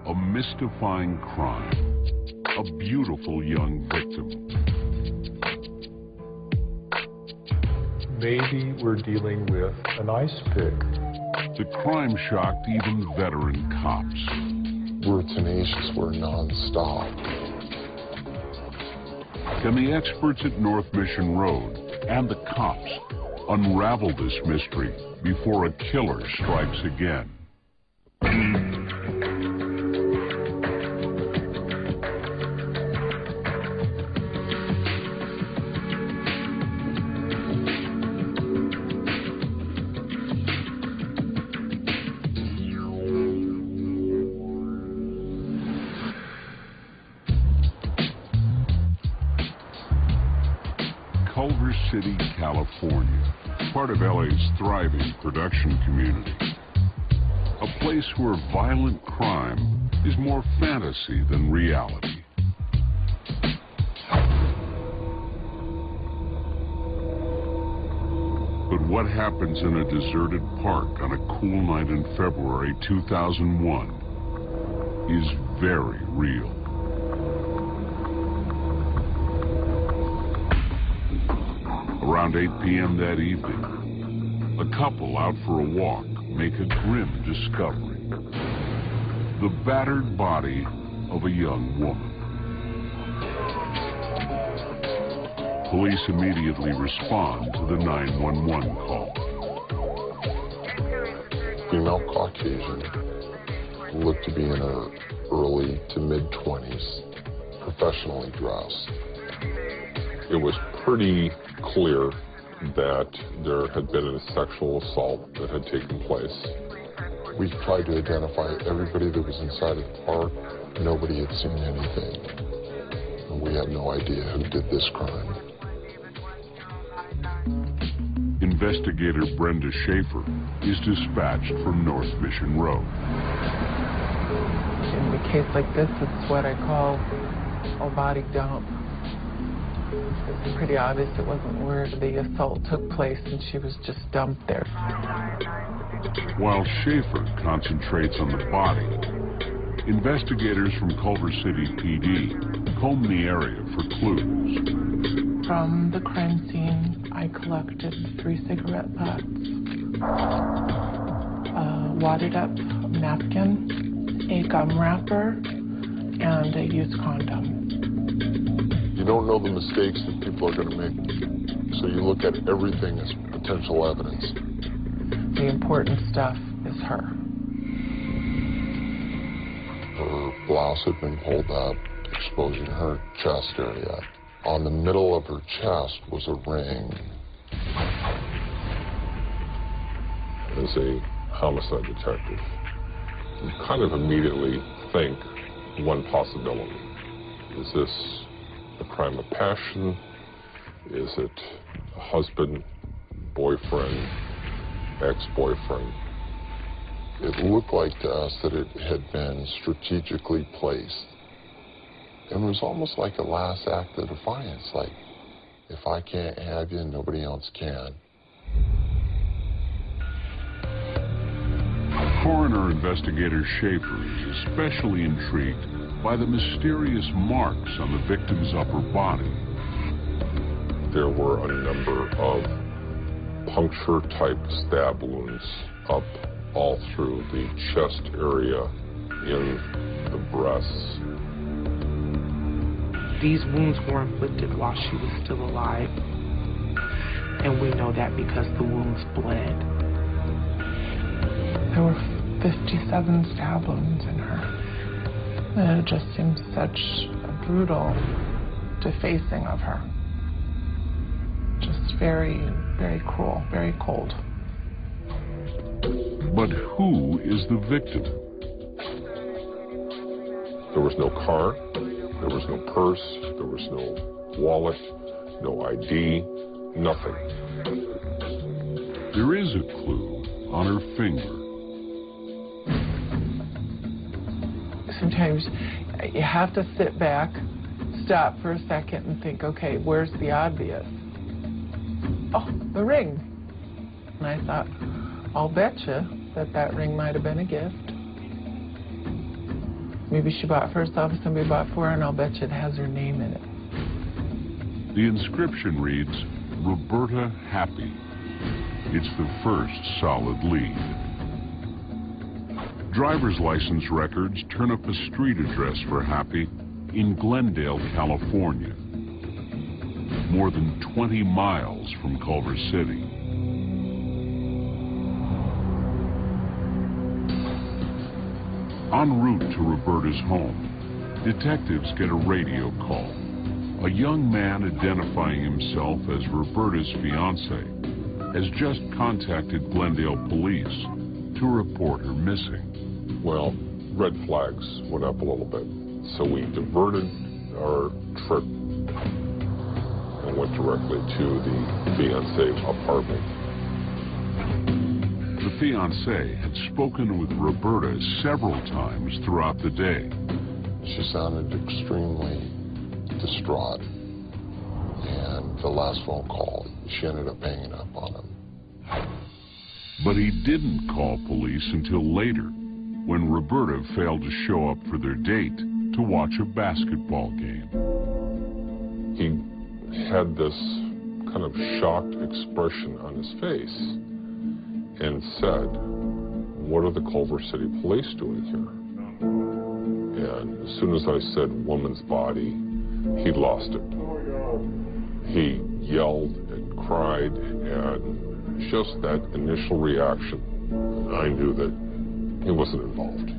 A mystifying crime. A beautiful young victim. Maybe we're dealing with an ice pick. The crime shocked even veteran cops. We're tenacious, we're non-stop. Can the experts at North Mission Road and the cops unravel this mystery before a killer strikes again? Culver City, California, part of LA's thriving production community. A place where violent crime is more fantasy than reality. But what happens in a deserted park on a cool night in February 2001 is very real. Around 8 p.m. that evening, a couple out for a walk make a grim discovery. The battered body of a young woman. Police immediately respond to the 911 call. Female Caucasian, looked to be in her early to mid-20s, professionally dressed. It was pretty clear that there had been a sexual assault that had taken place. We tried to identify everybody that was inside of the park. Nobody had seen anything. And we had no idea who did this crime. Investigator Brenda Schaefer is dispatched from North Mission Road. In a case like this, it's what I call a body dump. It's pretty obvious it wasn't where the assault took place, and she was just dumped there. While Schaefer concentrates on the body, investigators from Culver City PD comb the area for clues. From the crime scene, I collected 3 cigarette butts, a wadded up napkin, a gum wrapper, and a used condom. You don't know the mistakes that people are going to make, so you look at everything as potential evidence. The important stuff is her. Her blouse had been pulled up, exposing her chest area. On the middle of her chest was a ring. As a homicide detective, you kind of immediately think one possibility. Is this a crime of passion? Is it a husband, boyfriend, ex-boyfriend? It looked like to us that it had been strategically placed. And it was almost like a last act of defiance, like, if I can't have you, nobody else can. Coroner investigator Schaefer is especially intrigued by the mysterious marks on the victim's upper body. There were a number of puncture-type stab wounds up all through the chest area, in the breasts. These wounds were inflicted while she was still alive, and we know that because the wounds bled. There were 57 stab wounds in her. And it just seems such a brutal defacing of her. Just very, very cruel, very cold. But who is the victim? There was no car, there was no purse, there was no wallet, no ID, nothing. There is a clue on her finger. Sometimes you have to sit back, stop for a second and think, okay, where's the obvious? Oh, the ring. And I thought, I'll bet you that that ring might have been a gift. Maybe she bought first office, somebody bought for her, and I'll bet you it has her name in it. The inscription reads, Roberta Happy. It's the first solid lead. Driver's license records turn up a street address for Happy in Glendale, California, more than 20 miles from Culver City. En route to Roberta's home, detectives get a radio call. A young man identifying himself as Roberta's fiancé has just contacted Glendale police to report her missing. Well, red flags went up a little bit. So we diverted our trip and went directly to the fiancé apartment. The fiancé had spoken with Roberta several times throughout the day. She sounded extremely distraught. And the last phone call, she ended up hanging up on him. But he didn't call police until later, when Roberta failed to show up for their date to watch a basketball game. He had this kind of shocked expression on his face and said, "What are the Culver City police doing here?" And as soon as I said woman's body, he lost it. He yelled and cried, and just that initial reaction, I knew that he wasn't involved.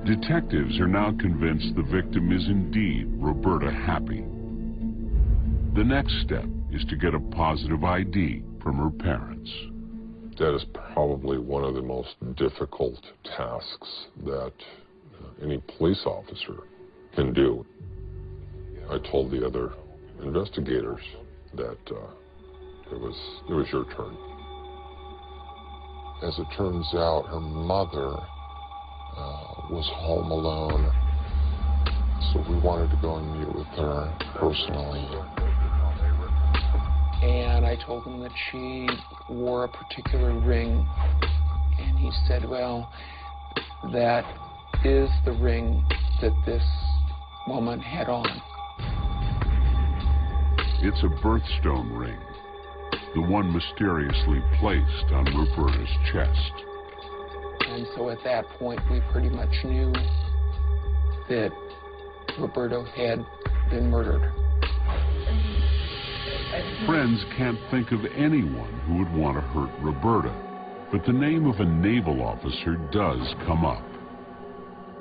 Detectives are now convinced the victim is indeed Roberta Happy. The next step is to get a positive ID from her parents. That is probably one of the most difficult tasks that any police officer can do. I told the other investigators that it was your turn. As it turns out, her mother was home alone, so we wanted to go and meet with her personally. And I told him that she wore a particular ring, and he said, well, that is the ring that this woman had on. It's a birthstone ring, the one mysteriously placed on Roberta's chest. And so at that point, we pretty much knew that Roberta had been murdered. Friends can't think of anyone who would want to hurt Roberta, but the name of a naval officer does come up.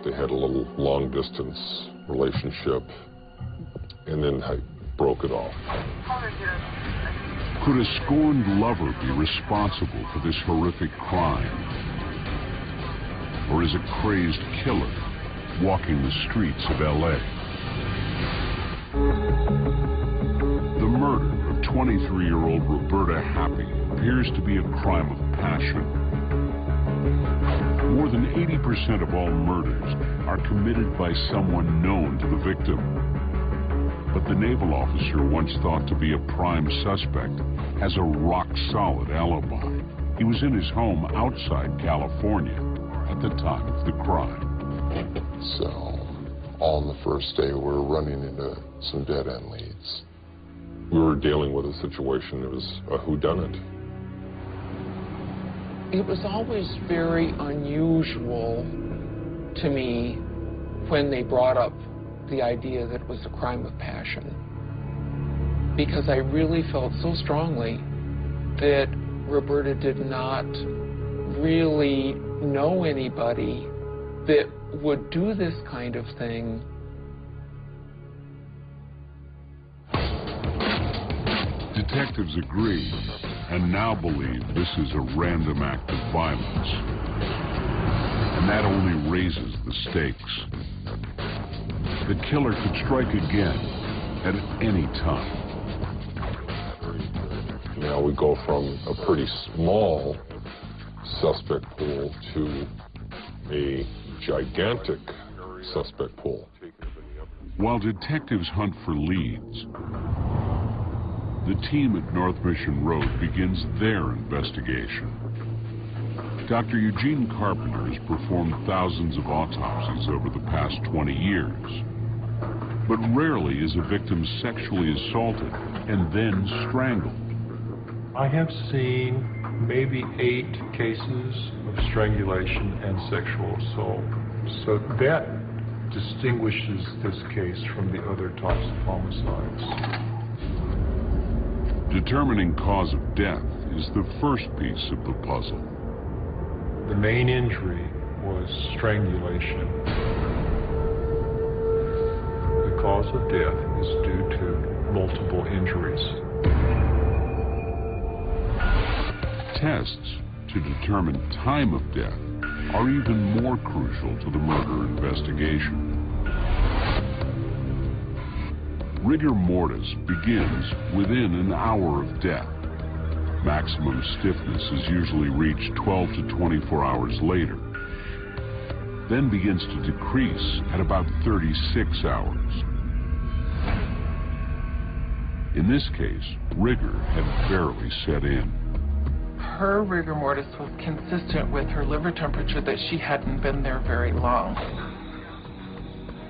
They had a little long-distance relationship, and then I broke it off. Could a scorned lover be responsible for this horrific crime? Or is a crazed killer walking the streets of L.A.? The murder of 23-year-old Roberta Happy appears to be a crime of passion. More than 80% of all murders are committed by someone known to the victim. But the naval officer, once thought to be a prime suspect, has a rock-solid alibi. He was in his home outside California at the time of the crime. So, all on the first day, we're running into some dead-end leads. We were dealing with a situation that was a whodunit. It was always very unusual to me when they brought up the idea that it was a crime of passion, because I really felt so strongly that Roberta did not really know anybody that would do this kind of thing. Detectives agree and now believe this is a random act of violence. And that only raises the stakes. The killer could strike again at any time. Now we go from a pretty small suspect pool to a gigantic suspect pool. While detectives hunt for leads, the team at North Mission Road begins their investigation. Dr. Eugene Carpenter has performed thousands of autopsies over the past 20 years. But rarely is a victim sexually assaulted and then strangled. I have seen maybe 8 cases of strangulation and sexual assault. So that distinguishes this case from the other types of homicides. Determining cause of death is the first piece of the puzzle. The main injury was strangulation. The cause of death is due to multiple injuries. Tests to determine time of death are even more crucial to the murder investigation. Rigor mortis begins within an hour of death. Maximum stiffness is usually reached 12 to 24 hours later, then begins to decrease at about 36 hours. In this case, rigor had barely set in. Her rigor mortis was consistent with her liver temperature, that she hadn't been there very long.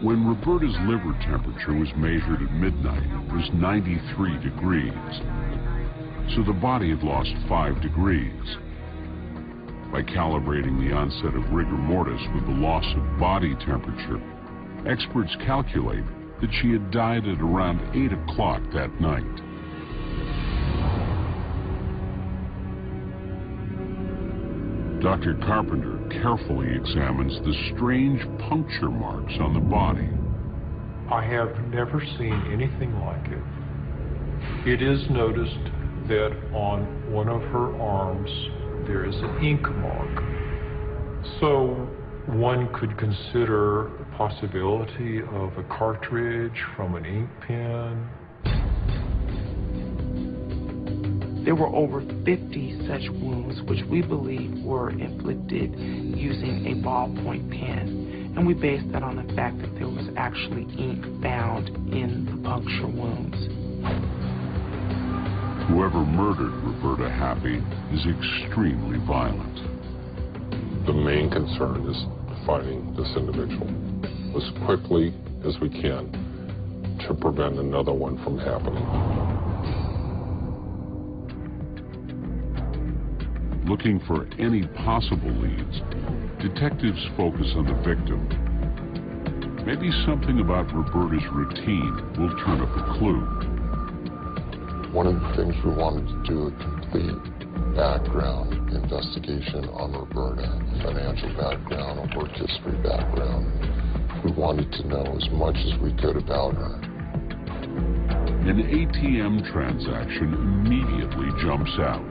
When Roberta's liver temperature was measured at midnight, it was 93 degrees. So the body had lost 5 degrees. By calibrating the onset of rigor mortis with the loss of body temperature, experts calculate that she had died at around 8 o'clock that night. Dr. Carpenter carefully examines the strange puncture marks on the body. I have never seen anything like it. It is noticed that on one of her arms there is an ink mark. So one could consider the possibility of a cartridge from an ink pen. There were over 50 such wounds, which we believe were inflicted using a ballpoint pen. And we based that on the fact that there was actually ink found in the puncture wounds. Whoever murdered Roberta Happy is extremely violent. The main concern is finding this individual as quickly as we can to prevent another one from happening. Looking for any possible leads, detectives focus on the victim. Maybe something about Roberta's routine will turn up a clue. One of the things we wanted to do a complete background investigation on Roberta, financial background, a work history background. We wanted to know as much as we could about her. An ATM transaction immediately jumps out.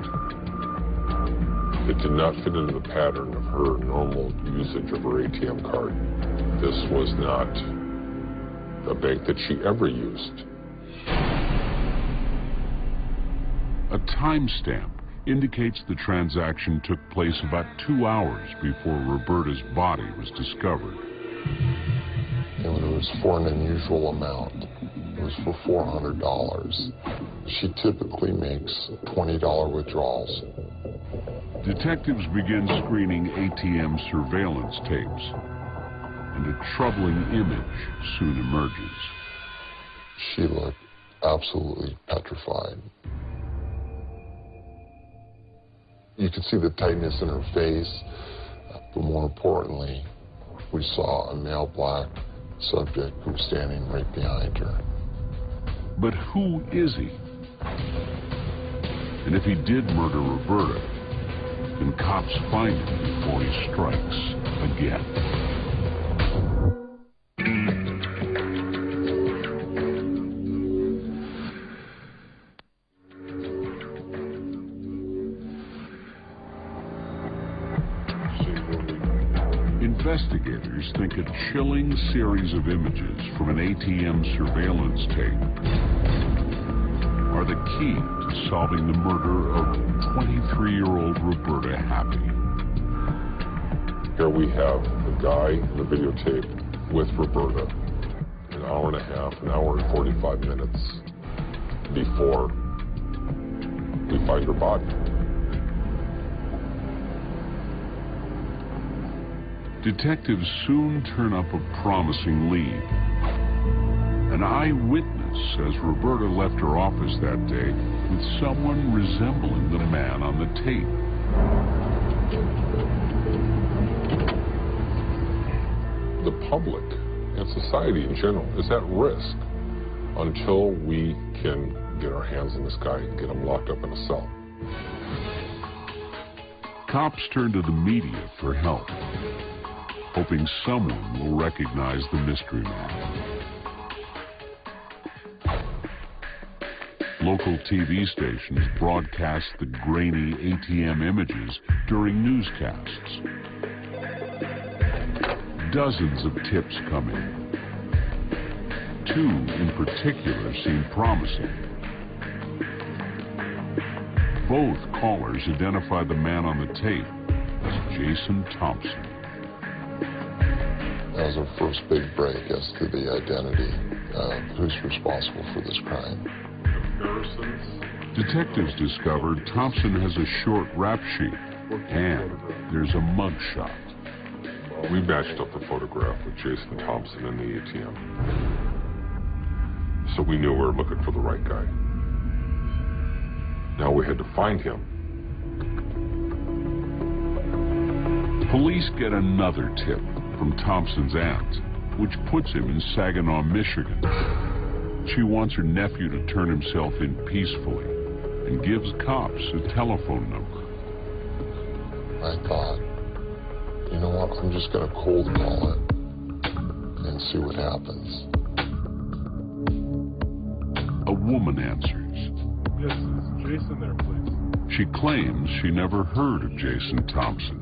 It did not fit into the pattern of her normal usage of her ATM card. This was not a bank that she ever used. A timestamp indicates the transaction took place about 2 hours before Roberta's body was discovered. And it was for an unusual amount. It was for $400. She typically makes $20 withdrawals. Detectives begin screening ATM surveillance tapes, and a troubling image soon emerges. She looked absolutely petrified. You could see the tightness in her face, but more importantly, we saw a male black subject who was standing right behind her. But who is he? And if he did murder Roberta, then cops find him before he strikes again. Investigators think a chilling series of images from an ATM surveillance tape are the key to solving the murder of 23-year-old Roberta Happy. Here we have the guy in the videotape with Roberta an hour and a half, an hour and 45 minutes before we find her body. Detectives soon turn up a promising lead. An eyewitness says Roberta left her office that day with someone resembling the man on the tape. The public and society in general is at risk until we can get our hands on this guy and get him locked up in a cell. Cops turn to the media for help, hoping someone will recognize the mystery man. Local TV stations broadcast the grainy ATM images during newscasts. Dozens of tips come in. 2 in particular seem promising. Both callers identify the man on the tape as Jason Thompson. That was our first big break as to the identity of who's responsible for this crime. Detectives discovered Thompson has a short rap sheet, and there's a mug shot. We matched up the photograph with Jason Thompson in the ATM. So we knew we were looking for the right guy. Now we had to find him. Police get another tip from Thompson's aunt, which puts him in Saginaw, Michigan. She wants her nephew to turn himself in peacefully and gives cops a telephone number. I thought, you know what, I'm just going to cold call it and see what happens. A woman answers. Yes, is Jason there, please? She claims she never heard of Jason Thompson.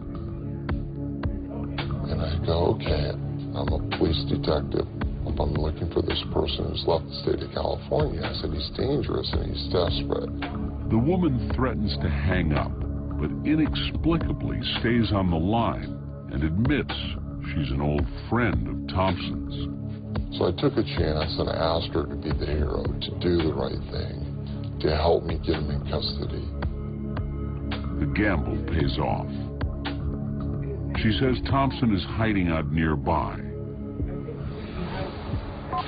And I go, okay, I'm a police detective. I'm looking for this person who's left the state of California. I said, he's dangerous and he's desperate. The woman threatens to hang up, but inexplicably stays on the line and admits she's an old friend of Thompson's. So I took a chance and asked her to be the hero, to do the right thing, to help me get him in custody. The gamble pays off. She says Thompson is hiding out nearby.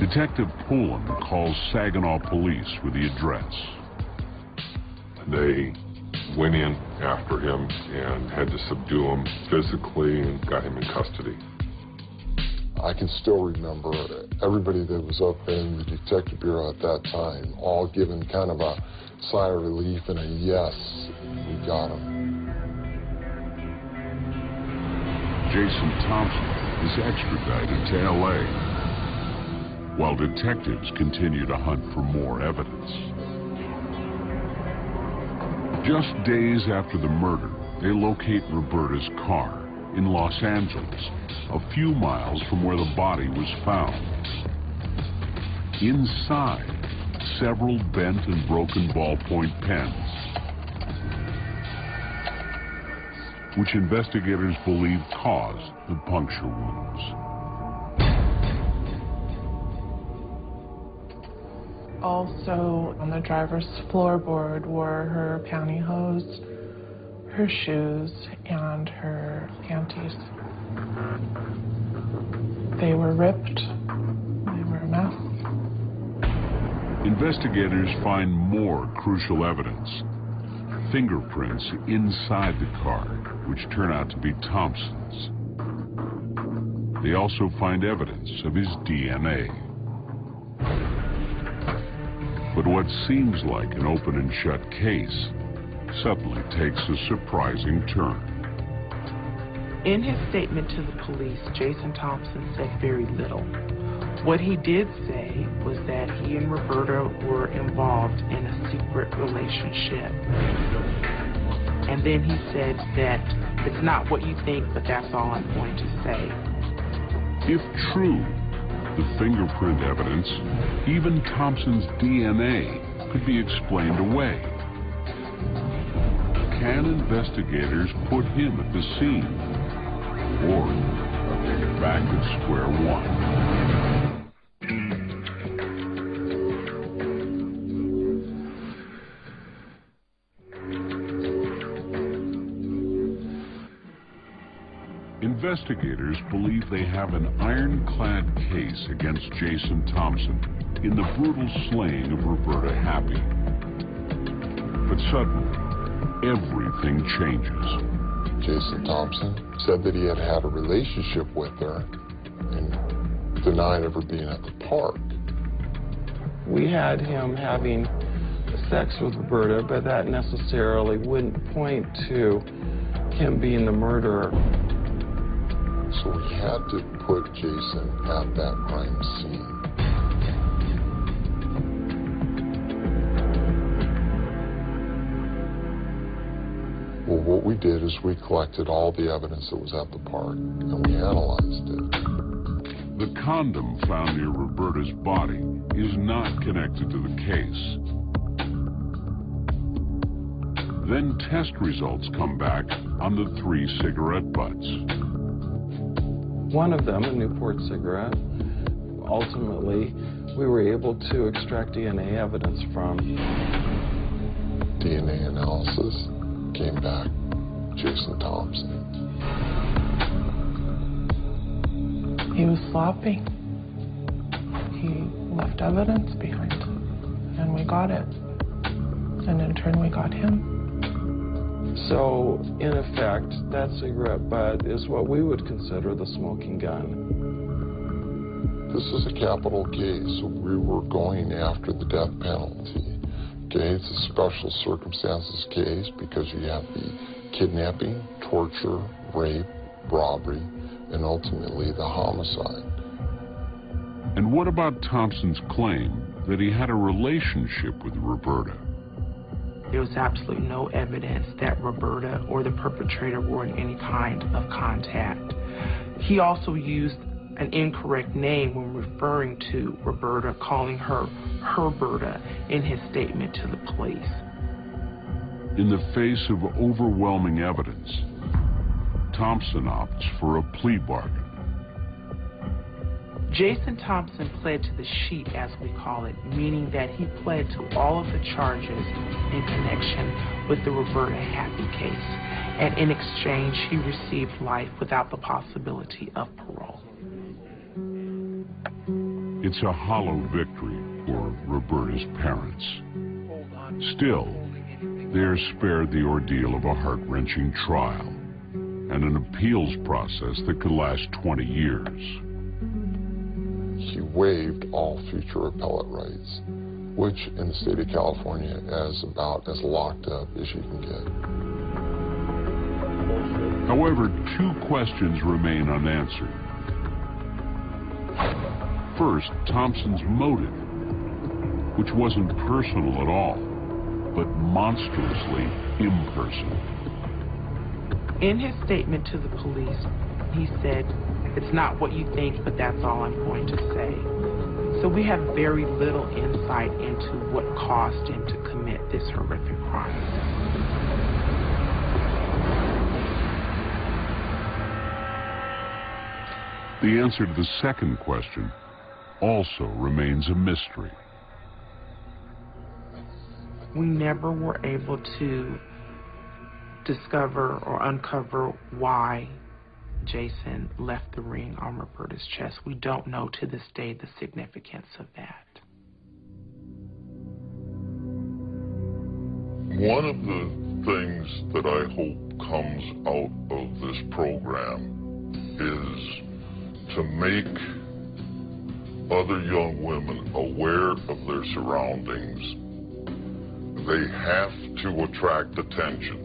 Detective Pullen calls Saginaw police with the address. They went in after him and had to subdue him physically and got him in custody. I can still remember everybody that was up in the detective bureau at that time all giving kind of a sigh of relief and a yes, we got him. Jason Thompson is extradited to L.A., while detectives continue to hunt for more evidence. Just days after the murder, they locate Roberta's car in Los Angeles, a few miles from where the body was found. Inside, several bent and broken ballpoint pens, which investigators believe caused the puncture wounds. Also on the driver's floorboard were her pantyhose, her shoes, and her panties. They were ripped. They were a mess. Investigators find more crucial evidence. Fingerprints inside the car, which turn out to be Thompson's. They also find evidence of his DNA. But what seems like an open and shut case suddenly takes a surprising turn. In his statement to the police, Jason Thompson said very little. What he did say was that he and Roberta were involved in a secret relationship. And then he said that it's not what you think, but that's all I'm going to say. If true, the fingerprint evidence, even Thompson's DNA, could be explained away. Can investigators put him at the scene? Or are they back at square one? investigators believe they have an ironclad case against Jason Thompson in the brutal slaying of Roberta Happy. But suddenly, everything changes. Jason Thompson said that he had had a relationship with her and denied ever being at the park. We had him having sex with Roberta, but that necessarily wouldn't point to him being the murderer. So we had to put Jason at that crime scene. Well, what we did is we collected all the evidence that was at the park, and we analyzed it. The condom found near Roberta's body is not connected to the case. Then test results come back on the 3 cigarette butts. One of them, a Newport cigarette, ultimately we were able to extract DNA evidence from. DNA analysis came back Jason Thompson. He was sloppy. He left evidence behind, and we got it. And in turn, we got him. So, in effect, that cigarette butt is what we would consider the smoking gun. This is a capital case. We were going after the death penalty. Okay, it's a special circumstances case because you have the kidnapping, torture, rape, robbery, and ultimately the homicide. And what about Thompson's claim that he had a relationship with Roberta? There was absolutely no evidence that Roberta or the perpetrator were in any kind of contact. He also used an incorrect name when referring to Roberta, calling her Herberta in his statement to the police. In the face of overwhelming evidence, Thompson opts for a plea bargain. Jason Thompson pled to the sheet, as we call it, meaning that he pled to all of the charges in connection with the Roberta Happy case. And in exchange, he received life without the possibility of parole. It's a hollow victory for Roberta's parents. Still, they're spared the ordeal of a heart-wrenching trial and an appeals process that could last 20 years. He waived all future appellate rights, which in the state of California is about as locked up as you can get. However, 2 questions remain unanswered. First, Thompson's motive, which wasn't personal at all, but monstrously impersonal. In his statement to the police, he said, "It's not what you think, but that's all I'm going to say." So we have very little insight into what caused him to commit this horrific crime. The answer to the second question also remains a mystery. We never were able to discover or uncover why Jason left the ring on Roberta's chest. We don't know to this day the significance of that. One of the things that I hope comes out of this program is to make other young women aware of their surroundings. They have to attract attention.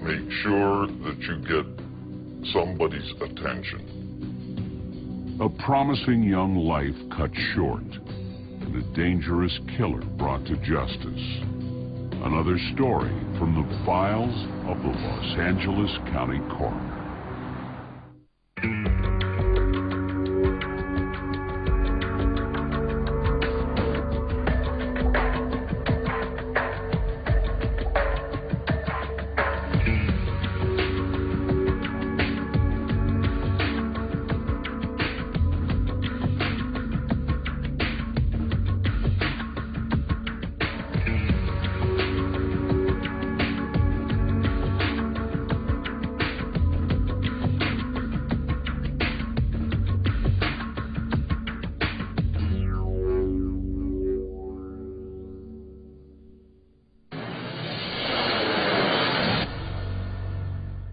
Make sure that you get somebody's attention. A promising young life cut short, and a dangerous killer brought to justice. Another story from the files of the Los Angeles County Court.